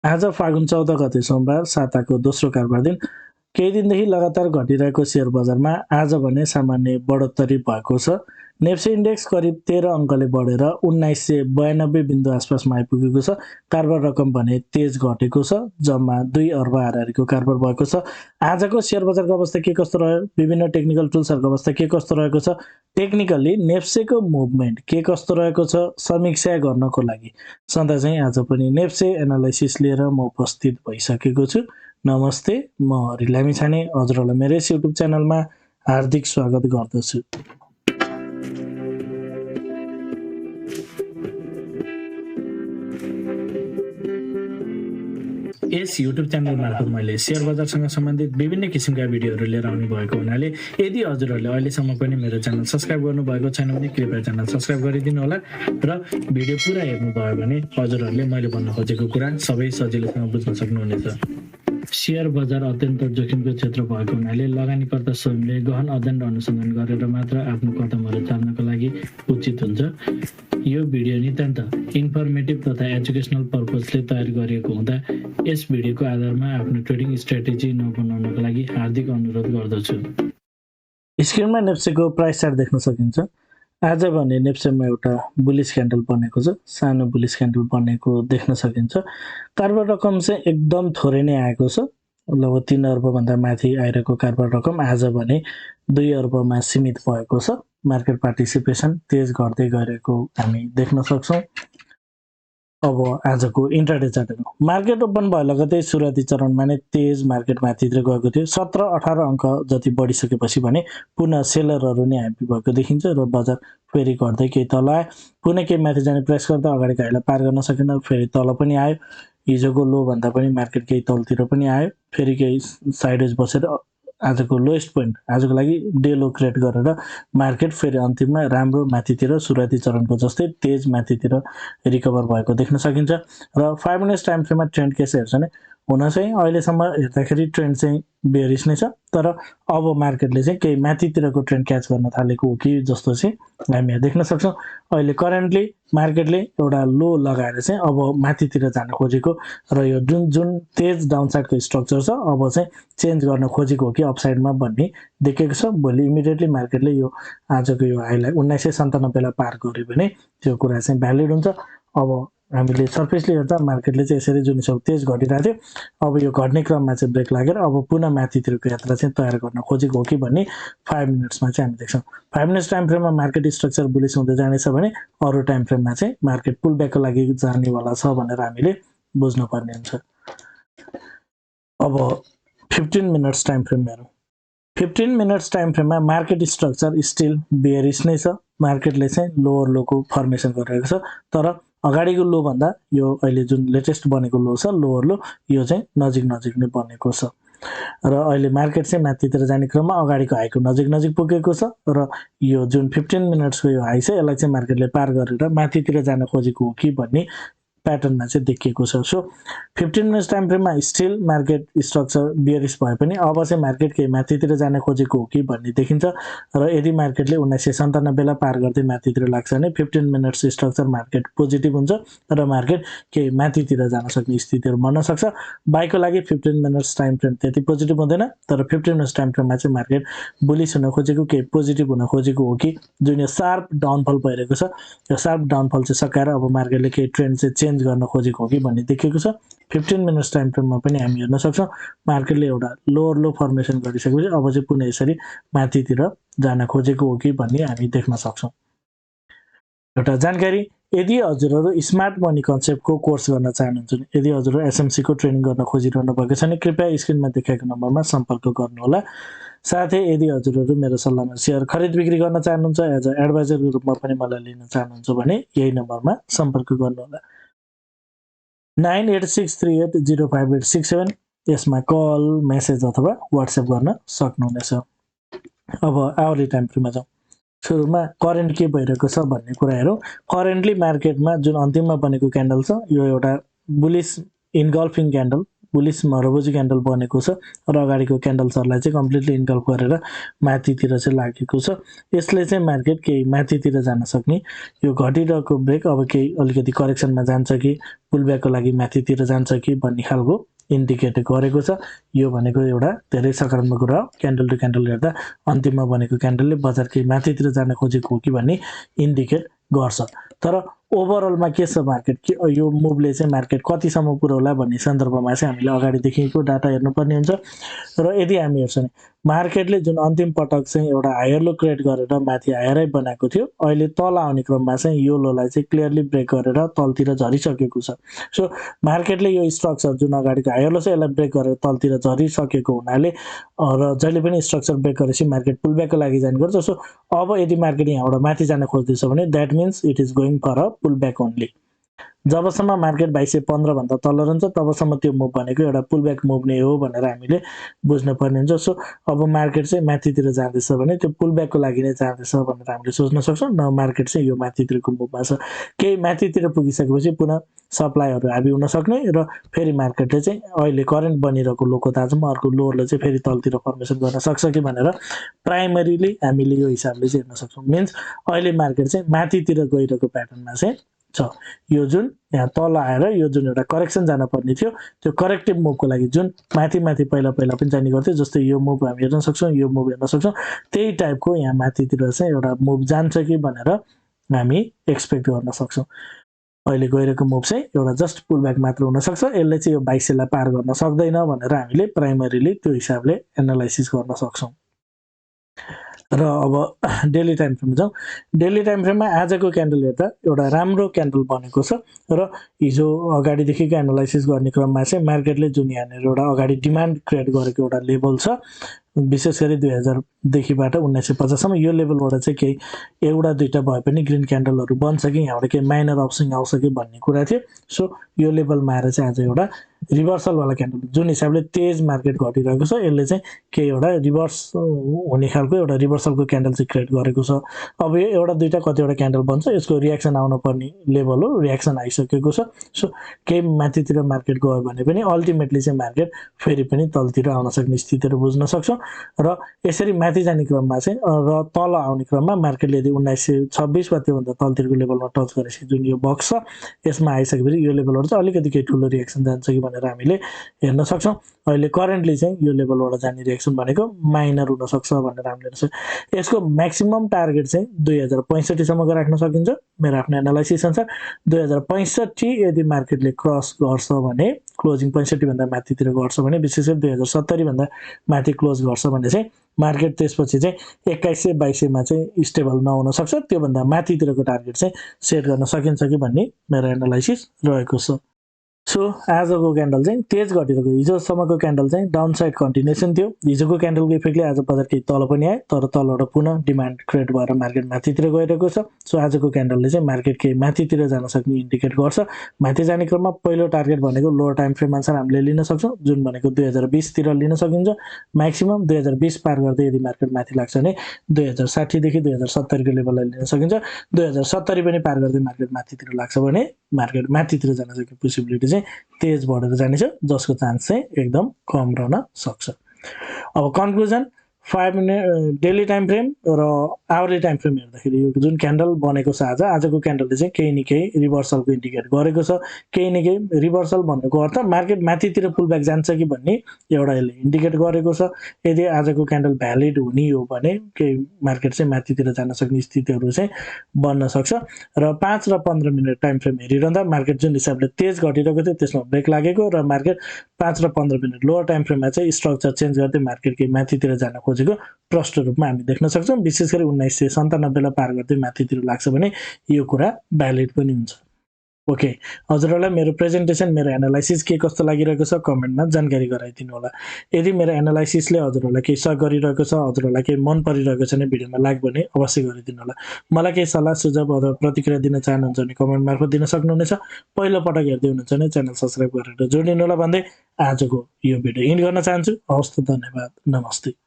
आज फागुन 14 गते सोमबार साताको दोस्रो कारबार दिन केही दिनदेखि लगातार घटिरहेको शेयर बजारमा आज भने सामान्य बढोत्तरी भएको छ। नेप्से इन्डेक्स करिब 13 अङ्कले बढेर 1992 बिन्दु आसपासमा आइपुगेको छ। कारबार रकम भने तेज घटेको छ। जम्मा 2 अर्ब हाराहारीको कारबार भएको छ। आजको शेयर बजारको अवस्था के कस्तो रह्यो, विभिन्न टेक्निकल टुल्सहरूको अवस्था के कस्तो रहेको छ, टेक्निकली नेप्सेको मुभमेन्ट के कस्तो रहेको छ, समीक्षा गर्नको लागि सधैँ चाहिँ आज पनि नेप्से एनालाइसिस लिएर म उपस्थित भइसकेको छु। नमस्ते, म लामिछाने हजुरहरूलाई मेरो यस युट्युब च्यानलमा हार्दिक स्वागत गर्दछु। यस युट्युब च्यानल मार्फत मैले शेयर बजारसँग सम्बन्धित विभिन्न किसिमका भिडियोहरू लिएर आउनु भएको हुनाले यदि हजुरहरूले अहिलेसम्म पनि मेरो च्यानल सब्स्क्राइब गर्नुभएको छैन भने कृपया च्यानल सब्स्क्राइब गरिदिनु होला र भिडियो पुरा हेर्नुभयो भने हजुरहरूले मैले भन्न खोजेको कुरा सबै सजिलैसँग बुझ्न सक्नुहुनेछ। शेयर बजार अत्यन्त जोखिमको क्षेत्र भएको हुनाले लगानीकर्ता स्वयंले गहन अध्ययन र अनुसन्धान गरेर मात्र आफ्नो कदमहरू चाल्नको लागि उचित हुन्छ। यो भिडियो नितान्त इन्फर्मेटिभ तथा एजुकेसनल पर्पजले तयार गरिएको हुँदा यस भिडियोको आधारमा आफ्नो ट्रेडिङ स्ट्र्याटेजी नबनाउनको लागि हार्दिक अनुरोध गर्दछु। स्क्रिनमा नेप्सेको प्राइस चार्ट देख्न सकिन्छ। आज भने नेप्सेमा एउटा बुलिस क्यान्डल बनेको छ, सानो बुलिस क्यान्डल बनेको देख्न सकिन्छ। कारबार रकम चाहिँ एकदम थोरै नै आएको छ, लगभग 3 अर्बभन्दा माथि आइरहेको कारबार रकम आज भने 2 अर्बमा सीमित भएको छ। मार्केट पार्टिसिपेसन तेज घट्दै गएको हामी देख्न सक्छौँ। अब आजको इन्ट्राडे चार्ट हेरौँ। मार्केट ओपन भयो लगतै सुरुवाती चरणमा नै तेज मार्केट माथितिर गएको थियो। 17-18 अङ्क जति बढिसकेपछि भने पुनः सेलरहरू नै ह्याप्पी भएको देखिन्छ र बजार फेरि घट्दै केही तल आयो। पुनः केही माथि जाने प्रयास गर्दा अगाडिको हाईलाई पार गर्न सकेन, फेरि तल पनि आयो। हिजोको लो भन्दा पनि मार्केट केही तलतिर पनि आयो, फेरि केही साइडवेज बसेर आजको लोएस्ट पोइन्ट आजको लागि डे लो क्रिएट गरेर मार्केट फेरि अन्तिममा राम्रो माथितिर सुरुवाती चरणको जस्तै तेज माथितिर रिकभर भएको देख्न सकिन्छ। र 5 मिनट्स टाइम फ्रेममा ट्रेन्ड के हेर्छ भने हुन चाहिँ अहिलेसम्म हेर्दाखेरि ट्रेन्ड चाहिँ बेरिस नै छ, तर अब मार्केटले चाहिँ केही माथितिरको ट्रेन्ड क्याच गर्न थालेको हो कि जस्तो चाहिँ हामी यहाँ देख्न सक्छौँ। अहिले करेन्टली मार्केटले एउटा लो लगाएर चाहिँ अब माथितिर जान खोजेको र यो जुन तेज डाउनसाइडको स्ट्रक्चर छ अब चाहिँ चेन्ज गर्न खोजेको हो कि अपसाइडमा भन्ने देखेको छ। भोलि इमिडिएटली मार्केटले यो आजको यो हाईलाई 1997 लाई पार गर्यो भने त्यो कुरा चाहिँ भ्यालिड हुन्छ। अब हामीले सर्फेसली हेर्दा मार्केटले चाहिँ यसरी जुन हिसाब तेज घटिरहेको थियो, अब यो घट्ने क्रममा चाहिँ ब्रेक लागेर अब पुनः माथितिरको यात्रा चाहिँ तयार गर्न खोजेको हो कि भन्ने 5 मिनट्समा चाहिँ हामी देख्छौँ। 5 मिनट्स टाइम फ्रेममा मार्केट स्ट्रक्चर बुलिस हुँदै जानेछ भने अरू टाइम फ्रेममा चाहिँ मार्केट पुल ब्याकको लागि जानेवाला छ भनेर हामीले बुझ्नुपर्ने हुन्छ। अब 15 मिनट्स टाइम फ्रेम हेरौँ। 15 मिनट्स टाइम फ्रेममा मार्केट स्ट्रक्चर स्टिल बेयरिस नै छ। मार्केटले चाहिँ लोवर लोको फर्मेसन गरिरहेको छ, तर अगाडिको लो भन्दा यो अहिले जुन लेटेस्ट बनेको लो छ लोवर लो, यो चाहिँ नजिक नजिक नै बनेको छ र अहिले मार्केट चाहिँ माथितिर जाने क्रममा अगाडिको हाईको नजिक पुगेको छ र यो जुन 15 मिनट्सको यो हाई छ यसलाई चाहिँ मार्केटले पार गरेर माथितिर जान खोजेको हो कि भन्ने प्याटर्नमा चाहिँ देखिएको छ। सो 15 मिनट्स टाइम फ्रेममा स्टिल मार्केट स्ट्रक्चर बियरिस भए पनि अब चाहिँ मार्केट केही माथितिर जान खोजेको हो कि भन्ने देखिन्छ र यदि मार्केटले 1997 लाई पार गर्दै माथितिर लाग्छ भने 15 मिनट्स स्ट्रक्चर मार्केट पोजिटिभ हुन्छ र मार्केट केही माथितिर जान सक्ने स्थितिहरू बन्न सक्छ। बाइको लागि 15 मिनट्स टाइम फ्रेम त्यति पोजिटिभ हुँदैन, तर 15 मिनट्स टाइम फ्रेममा चाहिँ मार्केट बुलिस हुन खोजेको केही पोजिटिभ हुन खोजेको हो कि जुन यो सार्प डाउनफल भइरहेको छ, यो सार्प डाउनफल चाहिँ सकाएर अब मार्केटले केही ट्रेन्ड चाहिँ चेन्ज गर्न खोजेको हो कि भन्ने देखिएको छ। 15 मिनट्स टाइम फ्रेममा पनि हामी हेर्न सक्छौँ मार्केटले एउटा लोवर लो फर्मेसन गरिसकेपछि अब चाहिँ पुनः यसरी माथितिर जान खोजेको हो कि भन्ने हामी देख्न सक्छौँ। एउटा जानकारी, यदि हजुरहरू स्मार्ट मनी कन्सेप्टको कोर्स गर्न चाहनुहुन्छ भने, यदि हजुरहरू एसएमसीको ट्रेनिङ गर्न खोजिरहनु भएको छ भने कृपया स्क्रिनमा देखाएको नम्बरमा सम्पर्क गर्नुहोला। साथै यदि हजुरहरू मेरो सल्लाहमा सेयर खरिद बिक्री गर्न चाहनुहुन्छ, एज अ एडभाइजरको रूपमा पनि मलाई लिन चाहनुहुन्छ भने यही नम्बरमा सम्पर्क गर्नुहोला। 9863805867 यसमा कल, मेसेज अथवा व्हाट्सएप गर्न सक्नुहुनेछ। अब आवली टाइम फ्रेममा जाउँ। सुरुमा करेन्ट के भइरहेको छ भन्ने कुरा हेरौँ। करेन्टली मार्केटमा जुन अन्तिममा बनेको क्यान्डल छ यो एउटा बुलिस इनगल्फिङ क्यान्डल बुलिस मरबुजी क्यान्डल बनेको छ र अगाडिको क्यान्डल्सहरूलाई चाहिँ कम्प्लिटली इन्गल्फ गरेर माथितिर चाहिँ लागेको छ। यसले चाहिँ मार्केट केही माथितिर जान सक्ने, यो घटिरहेको ब्रेक अब केही अलिकति करेक्सनमा जान्छ कि पुलब्याकको लागि माथितिर जान्छ कि भन्ने खालको इन्डिकेट गरेको छ। यो भनेको एउटा धेरै सकारात्मक कुरा हो। क्यान्डल टु क्यान्डल हेर्दा अन्तिममा बनेको क्यान्डलले बजार केही माथितिर जान खोजेको हो कि भन्ने इन्डिकेट गर्छ। तर ओभरअलमा के छ मार्केट कि यो मुभले चाहिँ मार्केट कतिसम्म पुर्याउला भन्ने सन्दर्भमा चाहिँ हामीले अगाडिदेखिको डाटा हेर्नुपर्ने हुन्छ। र यदि हामी हेर्छौँ भने मार्केटले जुन अन्तिम पटक चाहिँ एउटा हायर लो क्रिएट गरेर माथि हायर हाई बनाएको थियो, अहिले तल आउने क्रममा चाहिँ यो लोलाई चाहिँ क्लियरली ब्रेक गरेर तलतिर झरिसकेको छ। सो मार्केटले यो स्ट्रक्चर जुन अगाडिको हायर लो छ यसलाई ब्रेक गरेर तलतिर झरिसकेको हुनाले र जहिले पनि स्ट्रक्चर ब्रेक गरेपछि मार्केट पुलब्याकको लागि जाने गर्छ। सो अब यदि मार्केट यहाँबाट माथि जान खोज्दैछ भने that means it is going for a pullback only. जबसम्म मार्केट 2215 भन्दा तल रहन्छ तबसम्म त्यो मुभ भनेको एउटा पुलब्याक मुभ नै हो भनेर हामीले बुझ्न पर्ने हुन्छ। सो अब मार्केट चाहिँ माथितिर जाँदैछ भने त्यो पुलब्याकको लागि नै जाँदैछ भनेर हामीले सोच्न सक्छौँ, न मार्केट चाहिँ यो माथितिरको मुभमा छ। केही माथितिर पुगिसकेपछि पुनः सप्लाईहरू हाबी हुन सक्ने र फेरि मार्केटले चाहिँ अहिले करेन्ट बनिरहेको लोको ताजमा अर्को लोअरले चाहिँ फेरि तलतिर फर्मेसन गर्न सक्छ कि भनेर प्राइमरीली हामीले यो हिसाबले चाहिँ हेर्न सक्छौँ। मिन्स अहिले मार्केट चाहिँ माथितिर गइरहेको प्याटर्नमा चाहिँ छ। यो जुन यहाँ तल आएर यो जुन एउटा करेक्सन जान पर्ने थियो त्यो करेक्टिभ मुभको लागि जुन माथि माथि पहिला पनि जाने गर्थ्यो, जस्तै यो मुभ हामी हेर्न सक्छौँ, यो मुभ हेर्न सक्छौँ, त्यही टाइपको यहाँ माथितिर चाहिँ एउटा मुभ जान्छ कि भनेर हामी एक्सपेक्ट गर्न सक्छौँ। अहिले गइरहेको मुभ चाहिँ एउटा जस्ट पुलब्याक मात्र हुनसक्छ, यसले चाहिँ यो 2200 लाई पार गर्न सक्दैन भनेर हामीले प्राइमरीली त्यो हिसाबले एनालाइसिस गर्न सक्छौँ। र अब डेली टाइम फ्रेममा जाउँ। डेली टाइम फ्रेममा आजको क्यान्डल हेर्दा एउटा राम्रो क्यान्डल बनेको छ र हिजो अगाडिदेखिको एनालाइसिस गर्ने क्रममा चाहिँ मार्केटले जुन यहाँनिर एउटा अगाडि डिमान्ड क्रिएट गरेको एउटा लेभल छ, विशेष गरी 2000 देखिबाट 1950 सम्म, यो लेभलबाट चाहिँ केही एउटा दुईटा भए पनि ग्रिन क्यान्डलहरू बन्छ कि यहाँबाट केही माइनर अपस्विङ आउँछ कि भन्ने कुरा थियो। सो यो लेभलमा आएर चाहिँ आज एउटा रिभर्सलवाला क्यान्डल जुन हिसाबले तेज मार्केट घटिरहेको छ यसले चाहिँ केही एउटा रिभर्स हुने खालको एउटा रिभर्सलको क्यान्डल चाहिँ क्रिएट गरेको छ। अब यो एउटा दुईटा कतिवटा क्यान्डल बन्छ, यसको रियाक्सन आउन पर्ने लेभल हो, रियाक्सन आइसकेको छ। सो केही माथितिर मार्केट गयो भने पनि अल्टिमेटली चाहिँ मार्केट फेरि पनि तलतिर आउन सक्ने स्थितिहरू बुझ्न सक्छौँ। र यसरी माथि जाने क्रममा चाहिँ र तल आउने क्रममा मार्केटले यदि 1926 वा त्योभन्दा तलतिरको लेभलमा टच गरेपछि जुन यो बक्स छ यसमा आइसकेपछि यो लेभलबाट चाहिँ अलिकति केही ठुलो रियाक्सन जान्छ कि भनेर हामीले हेर्न सक्छौँ। अहिले करेन्टली चाहिँ यो लेभलबाट जाने रियाक्सन भनेको माइनर हुनसक्छ भनेर हामीले हेर्न सक्छौँ। यसको म्याक्सिमम टार्गेट चाहिँ 2065 सम्मको राख्न सकिन्छ मेरो आफ्नो एनालाइसिस अनुसार। 2065 यदि मार्केटले क्रस गर्छ भने, क्लोजिङ 65 भन्दा माथितिर गर्छ भने, विशेष गरी 2070 भन्दा माथि क्लोज गर्छ भने चाहिँ मार्केट त्यसपछि चाहिँ 2100-2200 मा चाहिँ स्टेबल नहुन सक्छ। त्योभन्दा माथितिरको टार्गेट चाहिँ सेट गर्न सकिन्छ कि भन्ने मेरो एनालाइसिस रहेको छ। सो आजको क्यान्डल चाहिँ तेज घटिरहेको, हिजोसम्मको क्यान्डल चाहिँ डाउन साइड कन्टिन्युसन थियो। हिजोको क्यान्डलको इफेक्टले आज बजार केही तल पनि आयो, तर तलबाट पुनः डिमान्ड क्रिएट भएर मार्केट माथितिर गइरहेको छ। सो आजको क्यान्डलले चाहिँ मार्केट केही माथितिर जान सक्ने इन्डिकेट गर्छ। माथि जाने क्रममा पहिलो टार्गेट भनेको लोअर टाइम फ्रेम अनुसार हामीले लिन सक्छौँ, जुन भनेको 2020 तिर लिन सकिन्छ। म्याक्सिमम 2020 पार गर्दै यदि मार्केट माथि लाग्छ भने 2060 देखि 2070 को लेभललाई लिन सकिन्छ। 2070 पनि पार गर्दै मार्केट माथितिर लाग्छ भने मार्केट माथितिर जान सक्ने पोसिबिलिटी चाहिँ तेज बढेर जानेछ, जसको चान्स चाहिँ एकदम कम रहन सक्छ। अब conclusion, 5 minute daily time frame र आवरली टाइम फ्रेम हेर्दाखेरि यो जुन क्यान्डल बनेको छ आजको क्यान्डलले चाहिँ केही न केही रिभर्सलको इन्डिकेट गरेको छ। केही न केही रिभर्सल भन्नुको अर्थ मार्केट माथितिर पुलब्याक जान्छ कि भन्ने एउटा यसले इन्डिकेट गरेको छ। यदि आजको क्यान्डल भ्यालिड हुने हो भने केही मार्केट चाहिँ माथितिर जान सक्ने स्थितिहरू चाहिँ बन्न सक्छ। र 5 र 15 मिनट टाइम फ्रेम हेरिरहँदा मार्केट जुन हिसाबले तेज घटिरहेको थियो त्यसमा ब्रेक लागेको र मार्केट 5 र 15 मिनट लोअर टाइम फ्रेममा चाहिँ स्ट्रक्चर चेन्ज गर्दै मार्केट केही माथितिर जान खोजेको प्रष्ट रूपमा हामी देख्न सक्छौँ। विशेष गरी 1997 लाई पार गर्दै माथितिर लाग्छ भने यो कुरा भ्यालिड पनि हुन्छ। ओके, हजुरहरूलाई मेरो प्रेजेन्टेसन, मेरो एनालाइसिस के कस्तो लागिरहेको छ कमेन्टमा जानकारी गराइदिनु होला। यदि मेरो एनालाइसिसले हजुरहरूलाई केही सहयोग गरिरहेको छ, हजुरहरूलाई केही मन परिरहेको छ भने भिडियोमा लाइक भने अवश्य गरिदिनु होला। मलाई केही सल्लाह सुझाव अथवा प्रतिक्रिया दिन चाहनुहुन्छ भने कमेन्ट मार्फत दिन सक्नुहुनेछ। पहिलो पटक हेर्दै हुनुहुन्छ भने च्यानल सब्स्क्राइब गरेर जोडिनु होला भन्दै आजको यो भिडियो इन्ड गर्न चाहन्छु। हवस् त, धन्यवाद, नमस्ते।